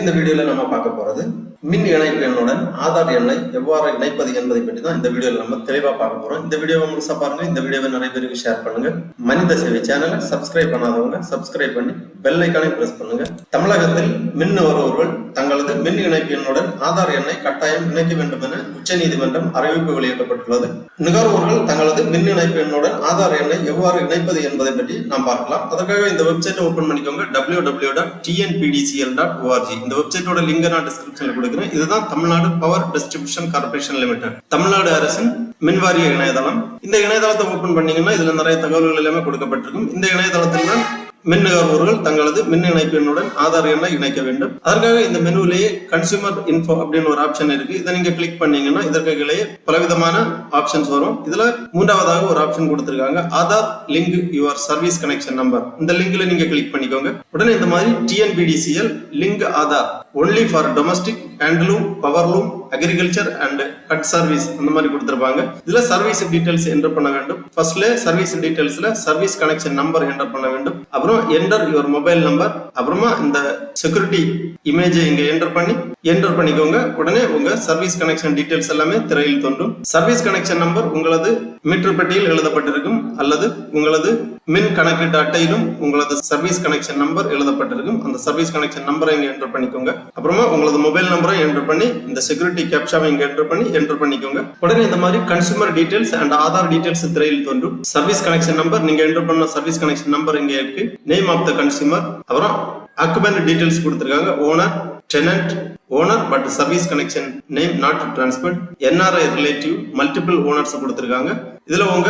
இந்த வீடியோல நம்ம பார்க்க போறது மின் இணைப்பு எண்ணுடன் ஆதார் எண்ணை எவ்வாறு இணைப்பது என்பதை பற்றி தான் இந்த வீடியோல நம்ம தெளிவா பார்க்க போறோம். இந்த வீடியோவை முழுசா பாருங்க. இந்த வீடியோவை நிறைய பேருக்கு ஷேர் பண்ணுங்க. மனித சேவை சேனலை சப்ஸ்கிரைப் பண்ணாதவங்க சப்ஸ்கிரைப் பண்ணி பெல் ஐக்கானை பிரஸ் பண்ணுங்க. தமிழகத்தில் மின் நுகர்வோர்கள் தங்களது மின் இணைப்பு எண்ணுடன் ஆதார் எண்ணை கட்டாயம் இணைக்க வேண்டும் என உச்சநீதிமன்றம் அறிவிப்பு வெளியிடப்பட்டுள்ளது. நுகர்வோர்கள் தங்களது மின் இணைப்பு எண்ணுடன் ஆதார் எண்ணை எவ்வாறு இணைப்பது என்பதை பற்றி நாம் பார்க்கலாம். அதற்காக இந்த வெப்சைட்டை ஓபன் பண்ணிக்கோங்க. www.tnpdcl.org. இந்த வெப்சைட்டோட லிங்க் நான் டிஸ்கிரிப்ஷன்ல கொடுக்கிறேன். இதுதான் Tamil Nadu power distribution corporation limited, Tamil Nadu அரசின் மின்வாரிய இணையதளம். இந்த இணையதளத்தை ஓபன் பண்ணீங்கன்னா இதுல நிறைய தகவல்கள் எல்லாமே கொடுக்கப்பட்டிருக்கும். இந்த இணையதளத்தில் தான் மின் நுகர்வோர்கள் தங்களது மின் இணைப்பு எண்ணுடன் ஆதார் எண்ணை இணைக்க வேண்டும். அதற்காக இந்த மெனுவிலேயே கன்சூமர் இன்ஃபோ அப்படின்னு ஒரு ஆப்ஷன் இருக்கு. இதை நீங்க கிளிக் பண்ணீங்கன்னா இதற்கு கீழே பலவிதமான ஆப்ஷன்ஸ் வரும். இதுல மூன்றாவதாக ஒரு ஆப்ஷன் கொடுத்திருக்காங்க, Aadhaar link your service connection number. இந்த லிங்க்ல நீங்க கிளிக் பண்ணிக்கோங்க. உடனே இந்த மாதிரி TNPDCL link Aadhaar only for domestic handloom, powerloom, agriculture and hut service அந்த மாதிரி கொடுத்திருப்பாங்க. இதுல சர்வீஸ் டீடைல்ஸ் என்டர் பண்ண வேண்டும். ஃபர்ஸ்ட்ல சர்வீஸ் டீடைல்ஸ்ல சர்வீஸ் கனெக்ஷன் நம்பர் என்டர் பண்ண வேண்டும். அப்புறம் என்டர் யுவர் மொபைல் நம்பர். அப்புறமா இந்த செக்யூரிட்டி இமேஜை இங்க என்டர் பண்ணிக்கோங்க. உடனே உங்க சர்வீஸ் கனெக்ஷன் டீடைல்ஸ் எல்லாமே திரையில் தோன்றும். சர்வீஸ் கனெக்ஷன் நம்பர் உங்களது மீட்டர் பெட்டியில் எழுதப்பட்டிருக்கும் அல்லது உங்களது மின் கணக்கீட்டு அட்டையிலும் உங்களது சர்வீஸ் கனெக்ஷன் நம்பர் எழுதப்பட்டிருக்கும். அந்த சர்வீஸ் கனெக்ஷன் நம்பரை இங்க என்டர் பண்ணிக்கோங்க. அப்புறமா உங்களது மொபைல் நம்பரை என்டர் பண்ணி இந்த செக்யூரிட்டி கேப்சாவை இங்க என்டர் பண்ணிக்கோங்க. உடனே இந்த மாதிரி consumer details and Aadhaar details திரையில் தோன்றும். சர்வீஸ் கனெக்ஷன் நம்பர் நீங்க என்டர் பண்ண சர்வீஸ் கனெக்ஷன் நம்பர் இங்க இருக்கு. நேம் ஆஃப் த கன்சூமர், அப்புறம் ஆக்குபென்ட் டீடைல்ஸ் கொடுத்திருக்காங்க, owner, tenant, owner but service connection name not transferred, NRI relative, multiple owners கொடுத்திருக்காங்க. இதுல உங்க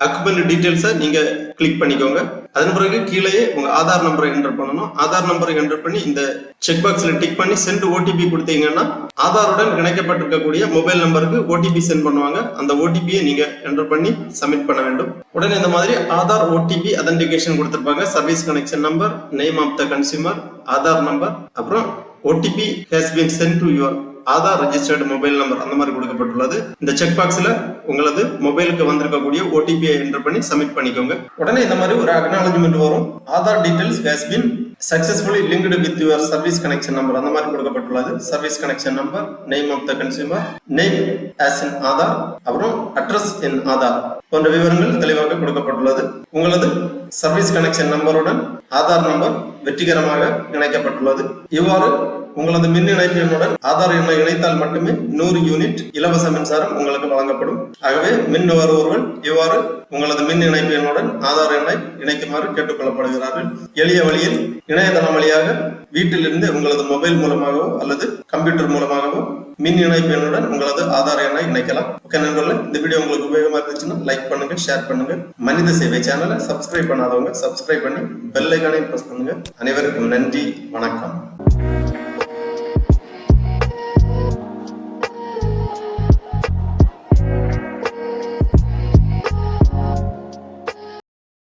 ஆக்குபென்ட் டீடைல்ஸை நீங்க கிளிக் பண்ணிக்கோங்க. அதன் பிறகு கீழே உங்க ஆதார் நம்பரை என்டர் பண்ணணும். ஆதார் நம்பரை என்டர் பண்ணி இந்த செக் பாக்ஸ்ல டிக் பண்ணி சென்ட் OTP கொடுத்தீங்கன்னா ஆதாருடன் இணைக்கப்பட்டிருக்கக்கூடிய மொபைல் நம்பருக்கு OTP சென்ட் பண்ணுவாங்க. அந்த OTPயை நீங்க என்டர் பண்ணி சப்மிட் பண்ண வேண்டும். உடனே இந்த மாதிரி ஆதார் OTP அதென்டிகேஷன் கொடுத்திருப்பாங்க. Service connection number, name of the consumer, Aadhaar number, அப்புறம் OTP has been sent to your Aadhaar registered mobile number அந்த மாதிரி கொடுக்கப்பட்டுள்ளது. இந்த செக் பாக்ஸ்ல உங்களது மொபைலுக்கு வந்திருக்கக்கூடிய OTP-யை என்டர் பண்ணி சப்மிட் பண்ணிக்கோங்க. உடனே இந்த மாதிரி ஒரு அக்னாலஜ்மெண்ட் வரும். Aadhaar details has been successfully linked with your service connection number அந்த மாதிரி கொடுக்கப்பட்டுள்ளது. Service connection number, name of the consumer, name as in Aadhaar, அப்புறம் அட்ரஸ் இன் ஆதார் போன்ற விவரங்கள் தெளிவாக கொடுக்கப்பட்டுள்ளது. உங்களது சர்வீஸ் கனெக்ஷன் நம்பருடன் ஆதார் நம்பர் வெற்றிகரமாக இணைக்கப்பட்டுள்ளது. இவ்வாறு உங்களது மின் இணைப்பு எண்ணுடன் ஆதார் எண்ணை இணைத்தால் மட்டுமே 100 யூனிட் இலவச மின்சாரம் உங்களுக்கு வழங்கப்படும். ஆகவே மின் நுகர்வோர்கள் இவ்வாறு உங்களது மின் இணைப்பு எண்ணுடன் ஆதார் எண்ணை இணைக்குமாறு கேட்டுக்கொள்ளப்படுகிறார்கள். எளிய வழியில் இணையதளம் வழியாக வீட்டிலிருந்து உங்களது மொபைல் மூலமாகவோ அல்லது கம்ப்யூட்டர் மூலமாகவோ மின் இணைப்பு எண்ணுடன் உங்களது ஆதார் எண்ணை இணைக்கலாம். ஓகே நண்பர்களே, இந்த வீடியோ உங்களுக்கு உபயோகமா இருந்துச்சுன்னா லைக் பண்ணுங்க, ஷேர் பண்ணுங்க. மனித சேவை சேனலை சப்ஸ்கிரைப் பண்ணாதவங்க சப்ஸ்கிரைப் பண்ணி பெல் ஐகானை பிரஸ் பண்ணுங்க. அனைவருக்கும் நன்றி, வணக்கம்.